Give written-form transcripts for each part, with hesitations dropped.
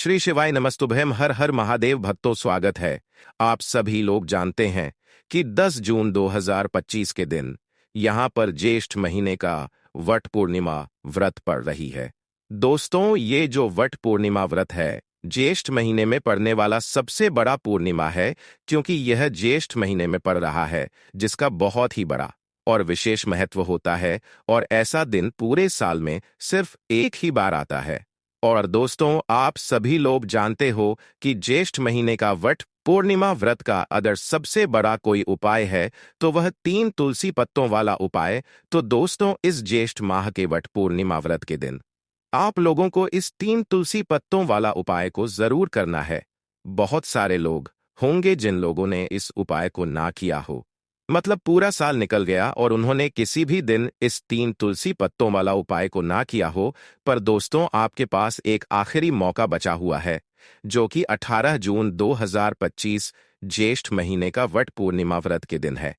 श्री शिवाय नमस्तुभ्यम। हर हर महादेव भक्तों, स्वागत है। आप सभी लोग जानते हैं कि 10 जून 2025 के दिन यहां पर ज्येष्ठ महीने का वट पूर्णिमा व्रत पड़ रही है। दोस्तों, ये जो वट पूर्णिमा व्रत है, ज्येष्ठ महीने में पड़ने वाला सबसे बड़ा पूर्णिमा है, क्योंकि यह ज्येष्ठ महीने में पड़ रहा है, जिसका बहुत ही बड़ा और विशेष महत्व होता है। और ऐसा दिन पूरे साल में सिर्फ एक ही बार आता है। और दोस्तों, आप सभी लोग जानते हो कि ज्येष्ठ महीने का वट पूर्णिमा व्रत का अगर सबसे बड़ा कोई उपाय है तो वह 3 तुलसी पत्तों वाला उपाय। तो दोस्तों, इस ज्येष्ठ माह के वट पूर्णिमा व्रत के दिन आप लोगों को इस 3 तुलसी पत्तों वाला उपाय को जरूर करना है। बहुत सारे लोग होंगे जिन लोगों ने इस उपाय को ना किया हो, मतलब पूरा साल निकल गया और उन्होंने किसी भी दिन इस 3 तुलसी पत्तों वाला उपाय को ना किया हो। पर दोस्तों, आपके पास एक आखिरी मौका बचा हुआ है, जो कि 18 जून 2025 ज्येष्ठ महीने का वट पूर्णिमा व्रत के दिन है।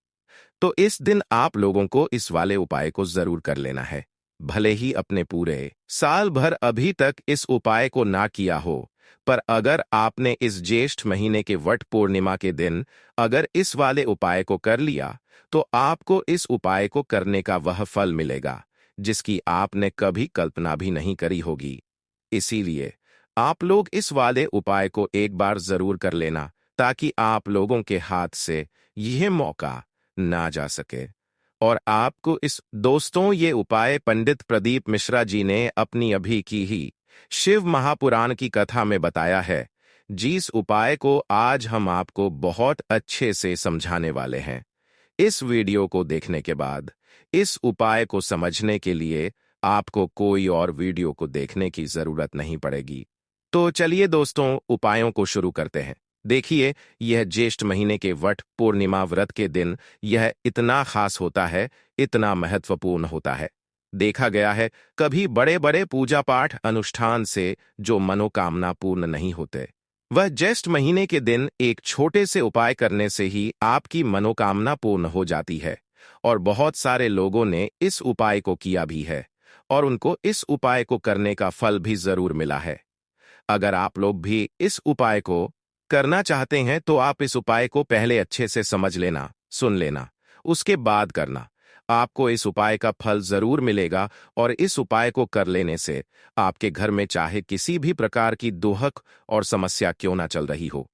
तो इस दिन आप लोगों को इस वाले उपाय को जरूर कर लेना है। भले ही अपने पूरे साल भर अभी तक इस उपाय को ना किया हो, पर अगर आपने इस ज्येष्ठ महीने के वट पूर्णिमा के दिन अगर इस वाले उपाय को कर लिया, तो आपको इस उपाय को करने का वह फल मिलेगा जिसकी आपने कभी कल्पना भी नहीं करी होगी। इसीलिए आप लोग इस वाले उपाय को एक बार जरूर कर लेना, ताकि आप लोगों के हाथ से यह मौका ना जा सके। और आपको इस दोस्तों, ये उपाय पंडित प्रदीप मिश्रा जी ने अपनी अभी की ही शिव महापुराण की कथा में बताया है। जिस उपाय को आज हम आपको बहुत अच्छे से समझाने वाले हैं। इस वीडियो को देखने के बाद इस उपाय को समझने के लिए आपको कोई और वीडियो को देखने की जरूरत नहीं पड़ेगी। तो चलिए दोस्तों, उपायों को शुरू करते हैं। देखिए, यह ज्येष्ठ महीने के वट पूर्णिमा व्रत के दिन यह इतना खास होता है, इतना महत्वपूर्ण होता है। देखा गया है, कभी बड़े बड़े पूजा पाठ अनुष्ठान से जो मनोकामना पूर्ण नहीं होते, वह ज्येष्ठ महीने के दिन एक छोटे से उपाय करने से ही आपकी मनोकामना पूर्ण हो जाती है। और बहुत सारे लोगों ने इस उपाय को किया भी है और उनको इस उपाय को करने का फल भी जरूर मिला है। अगर आप लोग भी इस उपाय को करना चाहते हैं तो आप इस उपाय को पहले अच्छे से समझ लेना, सुन लेना, उसके बाद करना। आपको इस उपाय का फल जरूर मिलेगा। और इस उपाय को कर लेने से आपके घर में चाहे किसी भी प्रकार की दुहक और समस्या क्यों ना चल रही हो,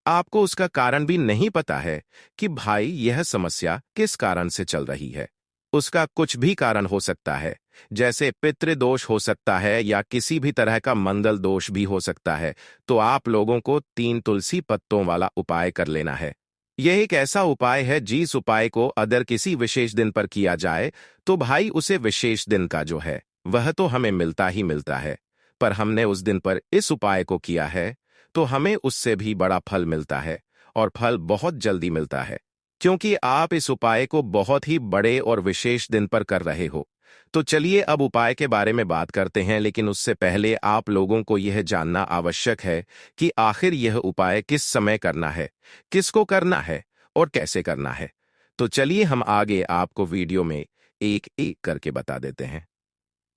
आपको उसका कारण भी नहीं पता है कि भाई यह समस्या किस कारण से चल रही है। उसका कुछ भी कारण हो सकता है, जैसे पितृदोष हो सकता है या किसी भी तरह का मंगल दोष भी हो सकता है। तो आप लोगों को 3 तुलसी पत्तों वाला उपाय कर लेना है। यह एक ऐसा उपाय है, जिस उपाय को अगर किसी विशेष दिन पर किया जाए तो भाई उसे विशेष दिन का जो है वह तो हमें मिलता ही मिलता है। पर हमने उस दिन पर इस उपाय को किया है तो हमें उससे भी बड़ा फल मिलता है, और फल बहुत जल्दी मिलता है, क्योंकि आप इस उपाय को बहुत ही बड़े और विशेष दिन पर कर रहे हो। तो चलिए अब उपाय के बारे में बात करते हैं, लेकिन उससे पहले आप लोगों को यह जानना आवश्यक है कि आखिर यह उपाय किस समय करना है, किसको करना है और कैसे करना है। तो चलिए हम आगे आपको वीडियो में एक एक करके बता देते हैं।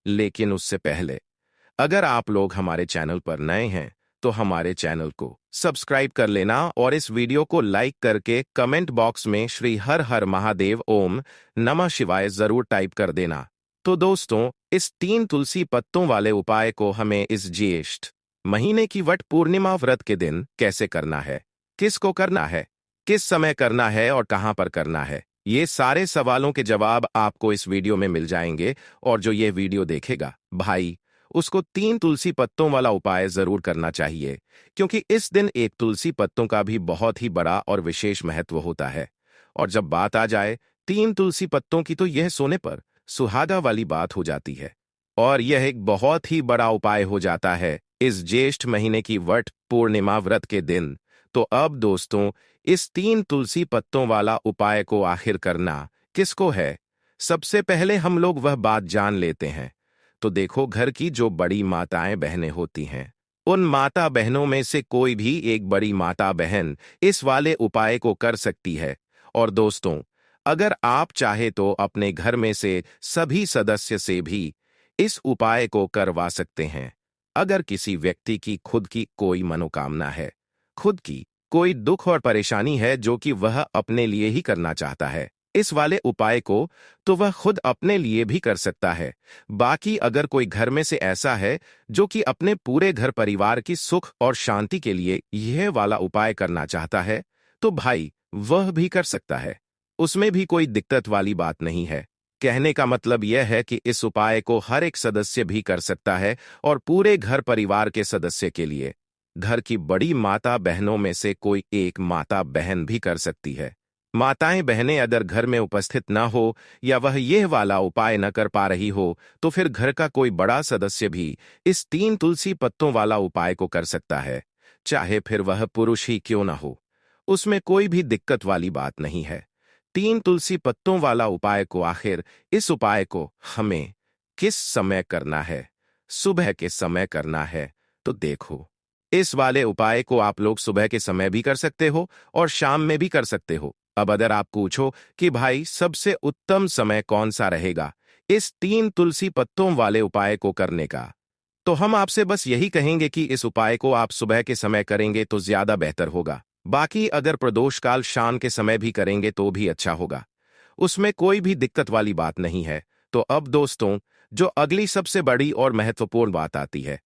लेकिन उससे पहले, अगर आप लोग हमारे चैनल पर नए हैं तो हमारे चैनल को सब्सक्राइब कर लेना और इस वीडियो को लाइक करके कमेंट बॉक्स में श्री हर हर महादेव ओम नमः शिवाय जरूर टाइप कर देना। तो दोस्तों, इस 3 तुलसी पत्तों वाले उपाय को हमें इस ज्येष्ठ महीने की वट पूर्णिमा व्रत के दिन कैसे करना है, किसको करना है, किस समय करना है और कहां पर करना है, ये सारे सवालों के जवाब आपको इस वीडियो में मिल जाएंगे। और जो ये वीडियो देखेगा भाई, उसको 3 तुलसी पत्तों वाला उपाय जरूर करना चाहिए, क्योंकि इस दिन एक तुलसी पत्तों का भी बहुत ही बड़ा और विशेष महत्व होता है। और जब बात आ जाए 3 तुलसी पत्तों की, तो यह सोने पर सुहागा वाली बात हो जाती है। और यह एक बहुत ही बड़ा उपाय हो जाता है इस ज्येष्ठ महीने की वट पूर्णिमा व्रत के दिन। तो अब दोस्तों, इस 3 तुलसी पत्तों वाला उपाय को आखिर करना किसको है, सबसे पहले हम लोग वह बात जान लेते हैं। तो देखो, घर की जो बड़ी माताएं बहनें होती हैं, उन माता बहनों में से कोई भी एक बड़ी माता बहन इस वाले उपाय को कर सकती है। और दोस्तों, अगर आप चाहे तो अपने घर में से सभी सदस्य से भी इस उपाय को करवा सकते हैं। अगर किसी व्यक्ति की खुद की कोई मनोकामना है, खुद की कोई दुख और परेशानी है जो कि वह अपने लिए ही करना चाहता है, इस वाले उपाय को तो वह खुद अपने लिए भी कर सकता है। बाकी अगर कोई घर में से ऐसा है जो कि अपने पूरे घर परिवार की सुख और शांति के लिए यह वाला उपाय करना चाहता है, तो भाई वह भी कर सकता है। उसमें भी कोई दिक्कत वाली बात नहीं है। कहने का मतलब यह है कि इस उपाय को हर एक सदस्य भी कर सकता है और पूरे घर परिवार के सदस्य के लिए घर की बड़ी माता बहनों में से कोई एक माता बहन भी कर सकती है। माताएं बहनें अगर घर में उपस्थित न हो या वह यह वाला उपाय न कर पा रही हो, तो फिर घर का कोई बड़ा सदस्य भी इस 3 तुलसी पत्तों वाला उपाय को कर सकता है, चाहे फिर वह पुरुष ही क्यों न हो। उसमें कोई भी दिक्कत वाली बात नहीं है। 3 तुलसी पत्तों वाला उपाय को आखिर इस उपाय को हमें किस समय करना है? सुबह के समय करना है। तो देखो, इस वाले उपाय को आप लोग सुबह के समय भी कर सकते हो और शाम में भी कर सकते हो। अब अगर आप पूछो कि भाई सबसे उत्तम समय कौन सा रहेगा इस 3 तुलसी पत्तों वाले उपाय को करने का, तो हम आपसे बस यही कहेंगे कि इस उपाय को आप सुबह के समय करेंगे तो ज्यादा बेहतर होगा। बाकी अगर प्रदोष काल शाम के समय भी करेंगे तो भी अच्छा होगा। उसमें कोई भी दिक्कत वाली बात नहीं है। तो अब दोस्तों, जो अगली सबसे बड़ी और महत्वपूर्ण बात आती है,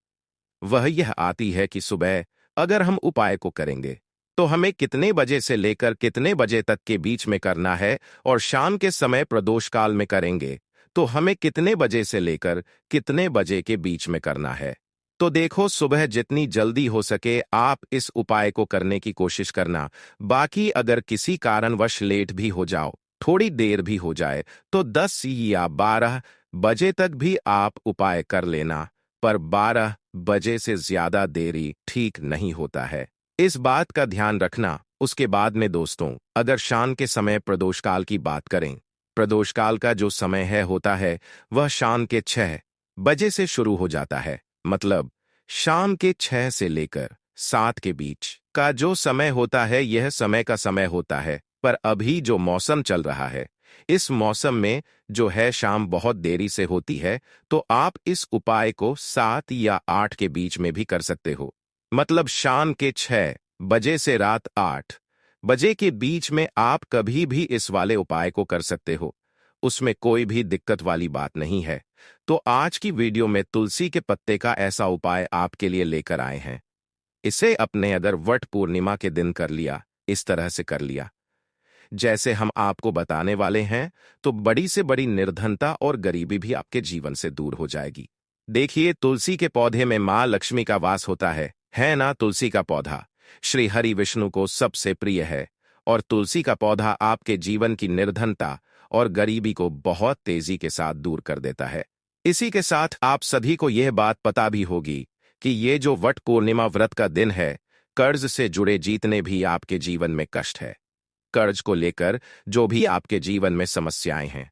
वह यह आती है कि सुबह अगर हम उपाय को करेंगे तो हमें कितने बजे से लेकर कितने बजे तक के बीच में करना है, और शाम के समय प्रदोष काल में करेंगे तो हमें कितने बजे से लेकर कितने बजे के बीच में करना है। तो देखो, सुबह जितनी जल्दी हो सके आप इस उपाय को करने की कोशिश करना। बाकी अगर किसी कारणवश लेट भी हो जाओ, थोड़ी देर भी हो जाए, तो 10 या 12 बजे तक भी आप उपाय कर लेना, पर 12 बजे से ज्यादा देरी ठीक नहीं होता है। इस बात का ध्यान रखना। उसके बाद में दोस्तों, अगर शाम के समय प्रदोषकाल की बात करें, प्रदोषकाल का जो समय है होता है वह शाम के 6 बजे से शुरू हो जाता है। मतलब शाम के 6 से लेकर 7 के बीच का जो समय होता है यह समय का समय होता है। पर अभी जो मौसम चल रहा है, इस मौसम में जो है शाम बहुत देरी से होती है, तो आप इस उपाय को 7 या 8 के बीच में भी कर सकते हो। मतलब शाम के 6 बजे से रात 8 बजे के बीच में आप कभी भी इस वाले उपाय को कर सकते हो। उसमें कोई भी दिक्कत वाली बात नहीं है। तो आज की वीडियो में तुलसी के पत्ते का ऐसा उपाय आपके लिए लेकर आए हैं। इसे अपने अगर वट पूर्णिमा के दिन कर लिया, इस तरह से कर लिया जैसे हम आपको बताने वाले हैं, तो बड़ी से बड़ी निर्धनता और गरीबी भी आपके जीवन से दूर हो जाएगी। देखिए, तुलसी के पौधे में मां लक्ष्मी का वास होता है ना। तुलसी का पौधा श्री हरि विष्णु को सबसे प्रिय है और तुलसी का पौधा आपके जीवन की निर्धनता और गरीबी को बहुत तेजी के साथ दूर कर देता है। इसी के साथ आप सभी को यह बात पता भी होगी कि ये जो वट पूर्णिमा व्रत का दिन है, कर्ज से जुड़े जितने भी आपके जीवन में कष्ट है, कर्ज को लेकर जो भी आपके जीवन में समस्याएं हैं,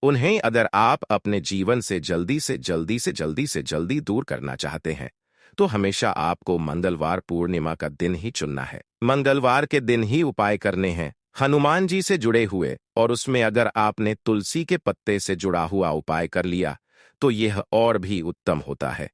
उन्हें अगर आप अपने जीवन से जल्दी दूर करना चाहते हैं, तो हमेशा आपको मंगलवार पूर्णिमा का दिन ही चुनना है। मंगलवार के दिन ही उपाय करने हैं, हनुमान जी से जुड़े हुए, और उसमें अगर आपने तुलसी के पत्ते से जुड़ा हुआ उपाय कर लिया तो यह और भी उत्तम होता है।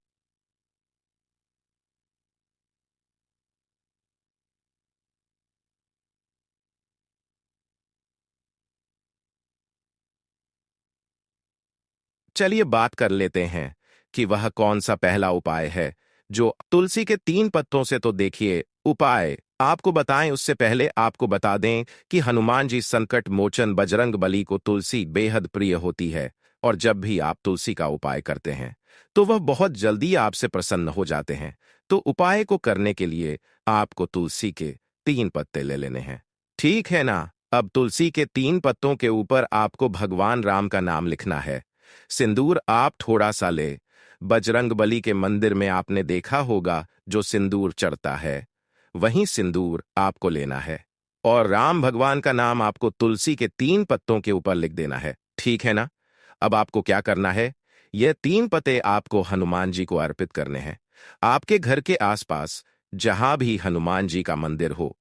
चलिए बात कर लेते हैं कि वह कौन सा पहला उपाय है जो तुलसी के 3 पत्तों से। तो देखिए, उपाय आपको बताएं उससे पहले आपको बता दें कि हनुमान जी संकट मोचन बजरंग बली को तुलसी बेहद प्रिय होती है, और जब भी आप तुलसी का उपाय करते हैं तो वह बहुत जल्दी आपसे प्रसन्न हो जाते हैं। तो उपाय को करने के लिए आपको तुलसी के 3 पत्ते ले लेने हैं, ठीक है ना। अब तुलसी के 3 पत्तों के ऊपर आपको भगवान राम का नाम लिखना है। सिंदूर आप थोड़ा सा ले। बजरंगबली के मंदिर में आपने देखा होगा जो सिंदूर चढ़ता है, वही सिंदूर आपको लेना है, और राम भगवान का नाम आपको तुलसी के 3 पत्तों के ऊपर लिख देना है, ठीक है ना। अब आपको क्या करना है, ये 3 पत्ते आपको हनुमान जी को अर्पित करने हैं। आपके घर के आसपास जहां भी हनुमान जी का मंदिर हो,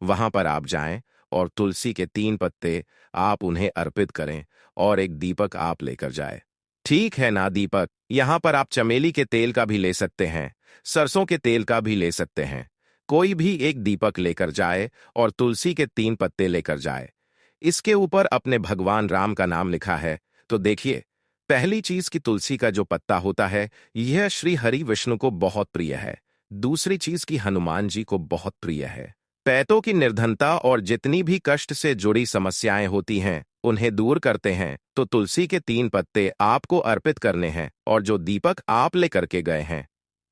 वहां पर आप जाएं और तुलसी के 3 पत्ते आप उन्हें अर्पित करें और एक दीपक आप लेकर जाए, ठीक है ना दीपक, यहाँ पर आप चमेली के तेल का भी ले सकते हैं, सरसों के तेल का भी ले सकते हैं। कोई भी एक दीपक लेकर जाए और तुलसी के 3 पत्ते लेकर जाए। इसके ऊपर अपने भगवान राम का नाम लिखा है। तो देखिए, पहली चीज की तुलसी का जो पत्ता होता है, यह श्री हरि विष्णु को बहुत प्रिय है। दूसरी चीज की हनुमान जी को बहुत प्रिय है। पैतों की निर्धनता और जितनी भी कष्ट से जुड़ी समस्याएं होती हैं, उन्हें दूर करते हैं। तो तुलसी के 3 पत्ते आपको अर्पित करने हैं, और जो दीपक आप लेकर के गए हैं,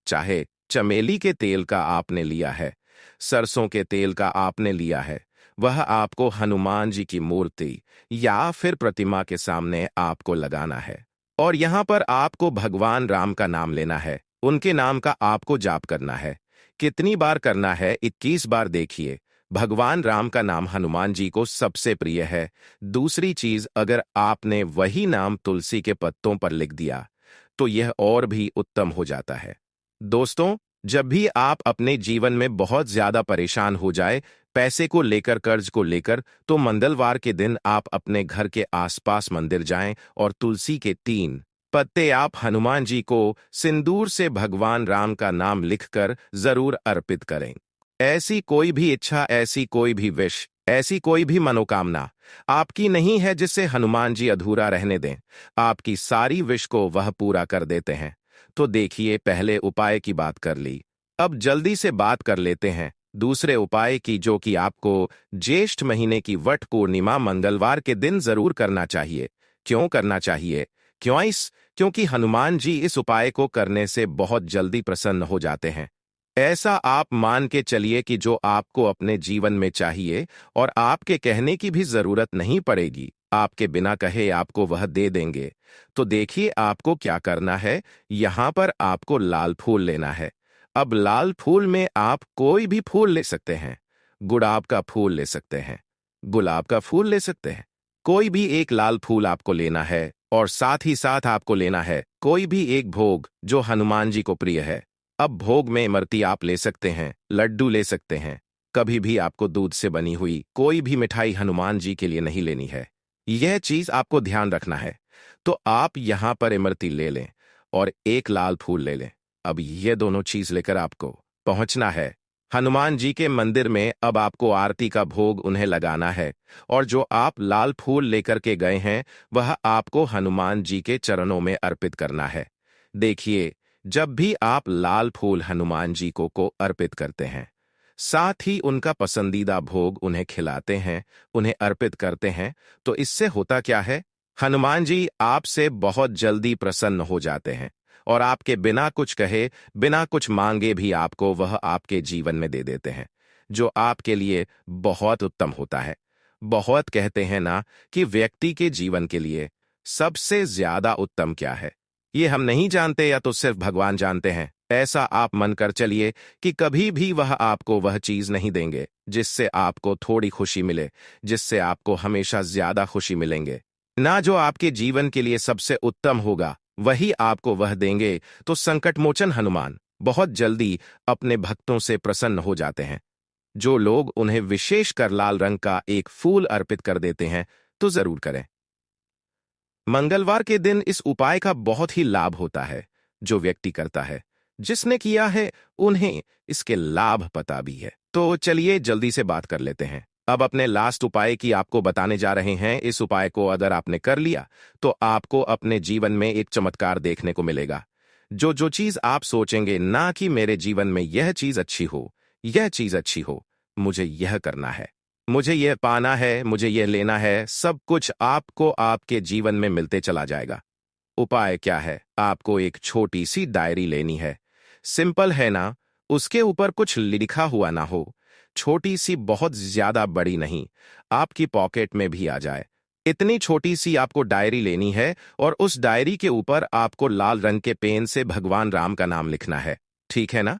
चाहे चमेली के तेल का आपने लिया है, सरसों के तेल का आपने लिया है, वह आपको हनुमान जी की मूर्ति या फिर प्रतिमा के सामने आपको लगाना है। और यहां पर आपको भगवान राम का नाम लेना है, उनके नाम का आपको जाप करना है। कितनी बार करना है? 21 बार। देखिए, भगवान राम का नाम हनुमान जी को सबसे प्रिय है। दूसरी चीज, अगर आपने वही नाम तुलसी के पत्तों पर लिख दिया, तो यह और भी उत्तम हो जाता है। दोस्तों, जब भी आप अपने जीवन में बहुत ज्यादा परेशान हो जाए, पैसे को लेकर, कर्ज को लेकर, तो मंगलवार के दिन आप अपने घर के आसपास मंदिर जाएं और तुलसी के 3 पत्ते आप हनुमान जी को सिंदूर से भगवान राम का नाम लिखकर जरूर अर्पित करें। ऐसी कोई भी इच्छा, ऐसी कोई भी विश, ऐसी कोई भी मनोकामना आपकी नहीं है जिसे हनुमान जी अधूरा रहने दें। आपकी सारी विश को वह पूरा कर देते हैं। तो देखिए, पहले उपाय की बात कर ली, अब जल्दी से बात कर लेते हैं दूसरे उपाय की, जो कि आपको ज्येष्ठ महीने की वट पूर्णिमा मंगलवार के दिन जरूर करना चाहिए। क्यों करना चाहिए? क्योंकि हनुमान जी इस उपाय को करने से बहुत जल्दी प्रसन्न हो जाते हैं। ऐसा आप मान के चलिए कि जो आपको अपने जीवन में चाहिए और आपके कहने की भी जरूरत नहीं पड़ेगी, आपके बिना कहे आपको वह दे देंगे। तो देखिए, आपको क्या करना है। यहां पर आपको लाल फूल लेना है। अब लाल फूल में आप कोई भी फूल ले सकते हैं। गुलाब का फूल ले सकते हैं, गुलाब का फूल ले सकते हैं। कोई भी एक लाल फूल आपको लेना है, और साथ ही साथ आपको लेना है कोई भी एक भोग जो हनुमान जी को प्रिय है। अब भोग में इमरती आप ले सकते हैं, लड्डू ले सकते हैं। कभी भी आपको दूध से बनी हुई कोई भी मिठाई हनुमान जी के लिए नहीं लेनी है। यह चीज आपको ध्यान रखना है। तो आप यहां पर इमरती ले लें और एक लाल फूल ले लें। अब ये दोनों चीज लेकर आपको पहुंचना है हनुमान जी के मंदिर में। अब आपको आरती का भोग उन्हें लगाना है, और जो आप लाल फूल लेकर के गए हैं, वह आपको हनुमान जी के चरणों में अर्पित करना है। देखिए, जब भी आप लाल फूल हनुमान जी को अर्पित करते हैं, साथ ही उनका पसंदीदा भोग उन्हें खिलाते हैं, उन्हें अर्पित करते हैं, तो इससे होता क्या है? हनुमान जी आपसे बहुत जल्दी प्रसन्न हो जाते हैं, और आपके बिना कुछ कहे, बिना कुछ मांगे भी आपको वह आपके जीवन में दे देते हैं, जो आपके लिए बहुत उत्तम होता है। बहुत कहते हैं ना कि व्यक्ति के जीवन के लिए सबसे ज्यादा उत्तम क्या है, ये हम नहीं जानते, या तो सिर्फ भगवान जानते हैं। ऐसा आप मन कर चलिए कि कभी भी वह आपको वह चीज नहीं देंगे जिससे आपको थोड़ी खुशी मिले, जिससे आपको हमेशा ज्यादा खुशी मिलेंगे ना। जो आपके जीवन के लिए सबसे उत्तम होगा, वही आपको वह देंगे। तो संकट मोचन हनुमान बहुत जल्दी अपने भक्तों से प्रसन्न हो जाते हैं। जो लोग उन्हें विशेषकर लाल रंग का एक फूल अर्पित कर देते हैं, तो जरूर करें। मंगलवार के दिन इस उपाय का बहुत ही लाभ होता है। जो व्यक्ति करता है, जिसने किया है, उन्हें इसके लाभ पता भी है। तो चलिए जल्दी से बात कर लेते हैं। अब अपने लास्ट उपाय की आपको बताने जा रहे हैं। इस उपाय को अगर आपने कर लिया, तो आपको अपने जीवन में एक चमत्कार देखने को मिलेगा। जो चीज आप सोचेंगे ना कि मेरे जीवन में यह चीज अच्छी हो, यह चीज अच्छी हो, मुझे यह करना है, मुझे यह पाना है, मुझे यह लेना है, सब कुछ आपको आपके जीवन में मिलते चला जाएगा। उपाय क्या है? आपको एक छोटी सी डायरी लेनी है। सिंपल है ना? उसके ऊपर कुछ लिखा हुआ ना हो, छोटी सी, बहुत ज्यादा बड़ी नहीं, आपकी पॉकेट में भी आ जाए, इतनी छोटी सी आपको डायरी लेनी है। और उस डायरी के ऊपर आपको लाल रंग के पेन से भगवान राम का नाम लिखना है। ठीक है ना?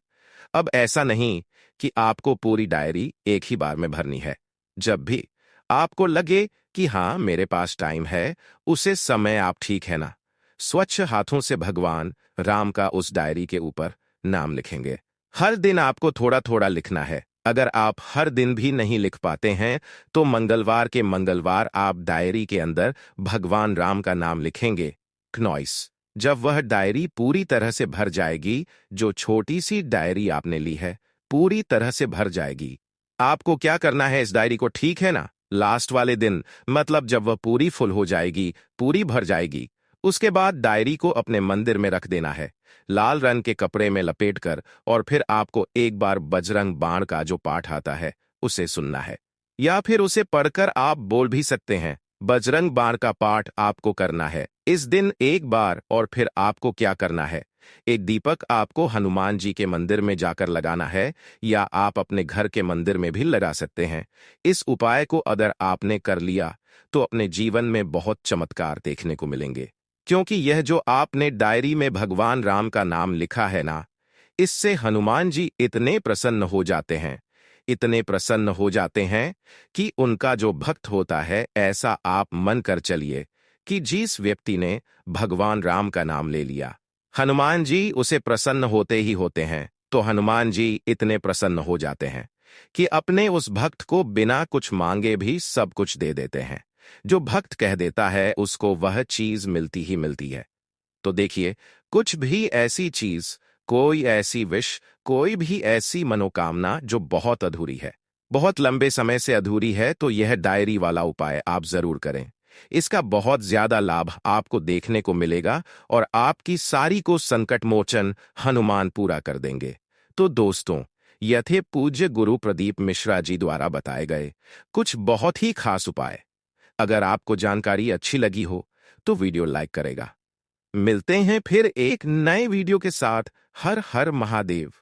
अब ऐसा नहीं कि आपको पूरी डायरी एक ही बार में भरनी है। जब भी आपको लगे कि हाँ, मेरे पास टाइम है, उसे समय आप, ठीक है ना, स्वच्छ हाथों से भगवान राम का उस डायरी के ऊपर नाम लिखेंगे। हर दिन आपको थोड़ा थोड़ा लिखना है। अगर आप हर दिन भी नहीं लिख पाते हैं, तो मंगलवार के मंगलवार आप डायरी के अंदर भगवान राम का नाम लिखेंगे। नॉइस। जब वह डायरी पूरी तरह से भर जाएगी, जो छोटी सी डायरी आपने ली है पूरी तरह से भर जाएगी। आपको क्या करना है इस डायरी को, ठीक है ना? लास्ट वाले दिन, मतलब जब वह पूरी फुल हो जाएगी, पूरी भर जाएगी, उसके बाद डायरी को अपने मंदिर में रख देना है, लाल रंग के कपड़े में लपेटकर। और फिर आपको एक बार बजरंग बाण का जो पाठ आता है उसे सुनना है, या फिर उसे पढ़कर आप बोल भी सकते हैं। बजरंग बाण का पाठ आपको करना है इस दिन एक बार। और फिर आपको क्या करना है, एक दीपक आपको हनुमान जी के मंदिर में जाकर लगाना है, या आप अपने घर के मंदिर में भी लगा सकते हैं। इस उपाय को अगर आपने कर लिया तो अपने जीवन में बहुत चमत्कार देखने को मिलेंगे, क्योंकि यह जो आपने डायरी में भगवान राम का नाम लिखा है ना, इससे हनुमान जी इतने प्रसन्न हो जाते हैं, इतने प्रसन्न हो जाते हैं कि उनका जो भक्त होता है, ऐसा आप मन कर चलिए कि जिस व्यक्ति ने भगवान राम का नाम ले लिया, हनुमान जी उसे प्रसन्न होते ही होते हैं। तो हनुमान जी इतने प्रसन्न हो जाते हैं कि अपने उस भक्त को बिना कुछ मांगे भी सब कुछ दे देते हैं। जो भक्त कह देता है उसको वह चीज मिलती ही मिलती है। तो देखिए, कुछ भी ऐसी चीज, कोई ऐसी विश, कोई भी ऐसी मनोकामना जो बहुत अधूरी है, बहुत लंबे समय से अधूरी है, तो यह डायरी वाला उपाय आप जरूर करें। इसका बहुत ज्यादा लाभ आपको देखने को मिलेगा और आपकी सारी को संकट मोचन हनुमान पूरा कर देंगे। तो दोस्तों, यह थे पूज्य गुरु प्रदीप मिश्रा जी द्वारा बताए गए कुछ बहुत ही खास उपाय। अगर आपको जानकारी अच्छी लगी हो तो वीडियो लाइक करेगा। मिलते हैं फिर एक नए वीडियो के साथ। हर हर महादेव।